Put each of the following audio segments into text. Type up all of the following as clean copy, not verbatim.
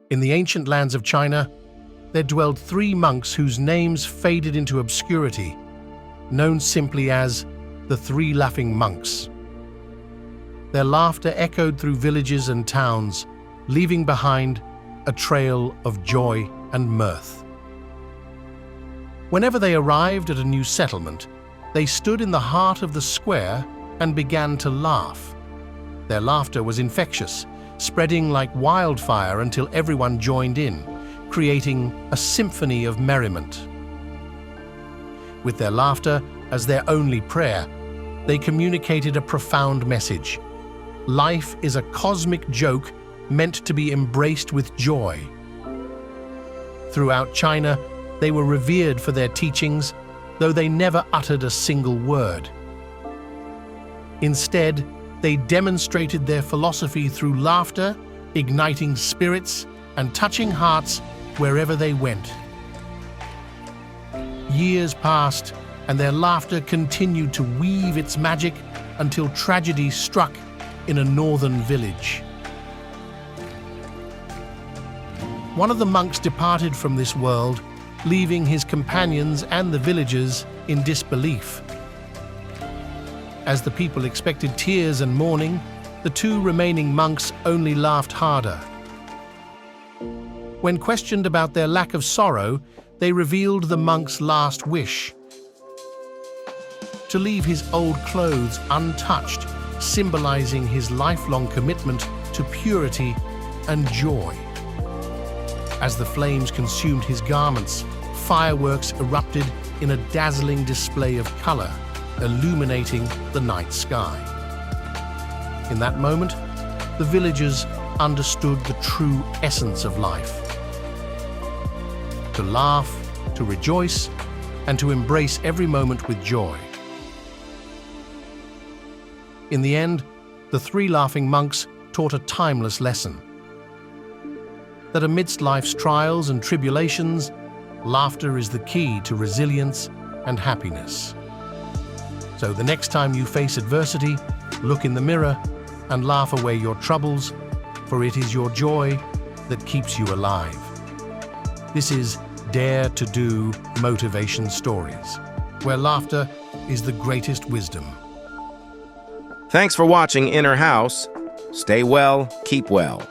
In the ancient lands of China, there dwelled three monks whose names faded into obscurity, known simply as the Three Laughing Monks. Their laughter echoed through villages and towns, leaving behind a trail of joy and mirth. Whenever they arrived at a new settlement, they stood in the heart of the square and began to laugh. Their laughter was infectious, spreading like wildfire until everyone joined in, creating a symphony of merriment. With their laughter as their only prayer, they communicated a profound message. Life is a cosmic joke meant to be embraced with joy. Throughout China, they were revered for their teachings, though they never uttered a single word. Instead, they demonstrated their philosophy through laughter, igniting spirits and touching hearts wherever they went. Years passed, and their laughter continued to weave its magic until tragedy struck in a northern village. One of the monks departed from this world, leaving his companions and the villagers in disbelief. As the people expected tears and mourning, the two remaining monks only laughed harder. When questioned about their lack of sorrow, they revealed the monk's last wish: to leave his old clothes untouched, symbolizing his lifelong commitment to purity and joy. As the flames consumed his garments, fireworks erupted in a dazzling display of color, illuminating the night sky. In that moment, the villagers understood the true essence of life: to laugh, to rejoice, and to embrace every moment with joy. In the end, the three laughing monks taught a timeless lesson: that amidst life's trials and tribulations, laughter is the key to resilience and happiness. So the next time you face adversity, look in the mirror and laugh away your troubles, for it is your joy that keeps you alive. This is Dare to Do Motivation Stories, where laughter is the greatest wisdom. Thanks for watching Inner House. Stay well, keep well.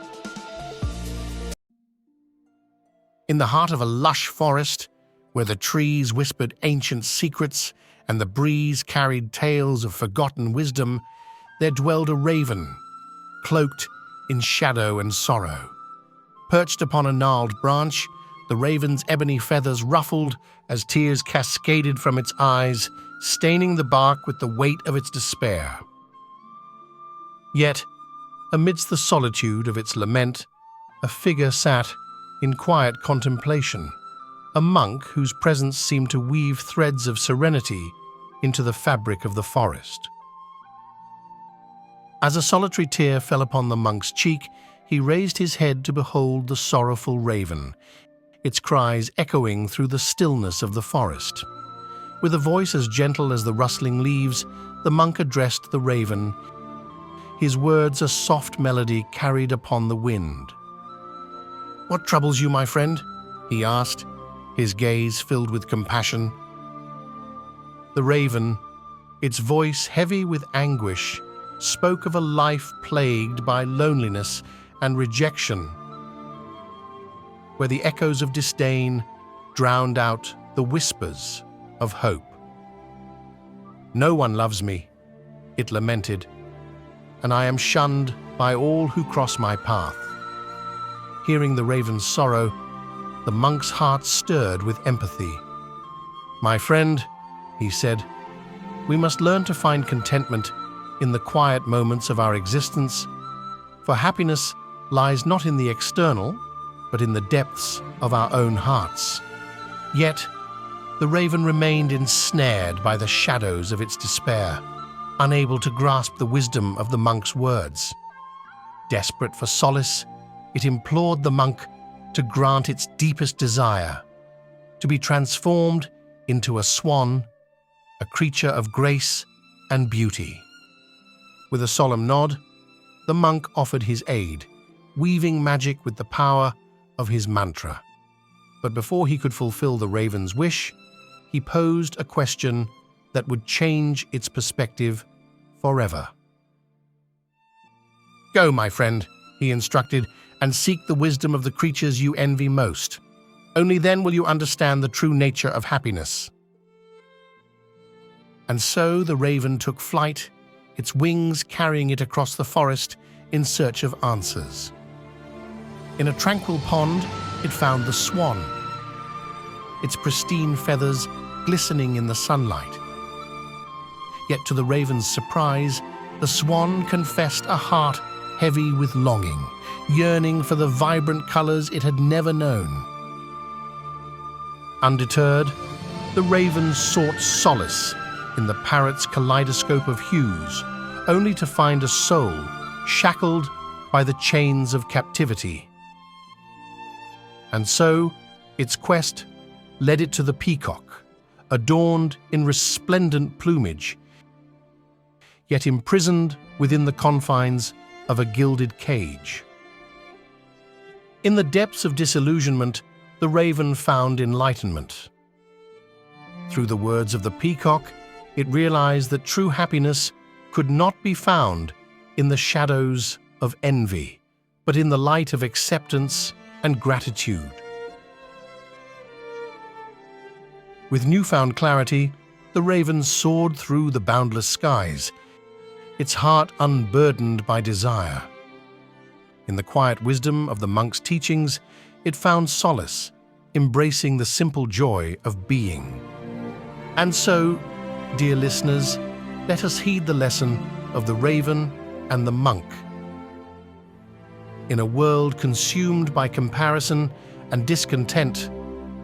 In the heart of a lush forest, where the trees whispered ancient secrets and the breeze carried tales of forgotten wisdom, there dwelled a raven, cloaked in shadow and sorrow. Perched upon a gnarled branch, the raven's ebony feathers ruffled as tears cascaded from its eyes, staining the bark with the weight of its despair. Yet, amidst the solitude of its lament, a figure sat in quiet contemplation, a monk whose presence seemed to weave threads of serenity into the fabric of the forest. As a solitary tear fell upon the monk's cheek, he raised his head to behold the sorrowful raven, its cries echoing through the stillness of the forest. With a voice as gentle as the rustling leaves, the monk addressed the raven, his words a soft melody carried upon the wind. "What troubles you, my friend?" he asked, his gaze filled with compassion. The raven, its voice heavy with anguish, spoke of a life plagued by loneliness and rejection, where the echoes of disdain drowned out the whispers of hope. "No one loves me," it lamented, "and I am shunned by all who cross my path." Hearing the raven's sorrow, the monk's heart stirred with empathy. "My friend," he said, "we must learn to find contentment in the quiet moments of our existence, for happiness lies not in the external, but in the depths of our own hearts." Yet, the raven remained ensnared by the shadows of its despair, unable to grasp the wisdom of the monk's words. Desperate for solace, it implored the monk to grant its deepest desire, to be transformed into a swan, a creature of grace and beauty. With a solemn nod, the monk offered his aid, weaving magic with the power of his mantra. But before he could fulfill the raven's wish, he posed a question that would change its perspective forever. "Go, my friend," he instructed, "and seek the wisdom of the creatures you envy most. Only then will you understand the true nature of happiness." And so the raven took flight, its wings carrying it across the forest in search of answers. In a tranquil pond, it found the swan, its pristine feathers glistening in the sunlight. Yet to the raven's surprise, the swan confessed a heart heavy with longing, yearning for the vibrant colors it had never known. Undeterred, the raven sought solace in the parrot's kaleidoscope of hues, only to find a soul shackled by the chains of captivity. And so, its quest led it to the peacock, adorned in resplendent plumage, yet imprisoned within the confines of a gilded cage. In the depths of disillusionment, the raven found enlightenment. Through the words of the peacock, it realized that true happiness could not be found in the shadows of envy, but in the light of acceptance and gratitude. With newfound clarity, the raven soared through the boundless skies, its heart unburdened by desire. In the quiet wisdom of the monk's teachings, it found solace, embracing the simple joy of being. And so, dear listeners, let us heed the lesson of the raven and the monk. In a world consumed by comparison and discontent,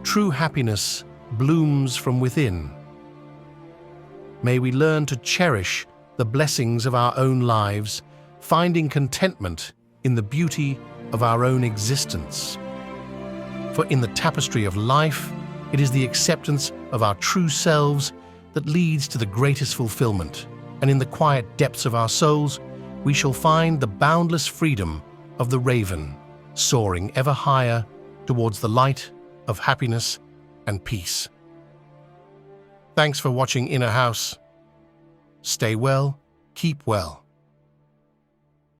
true happiness blooms from within. May we learn to cherish the blessings of our own lives, finding contentment in the beauty of our own existence. For in the tapestry of life, it is the acceptance of our true selves that leads to the greatest fulfillment, and in the quiet depths of our souls, we shall find the boundless freedom of the raven, soaring ever higher towards the light of happiness and peace. Thanks for watching Inner House. Stay well, keep well.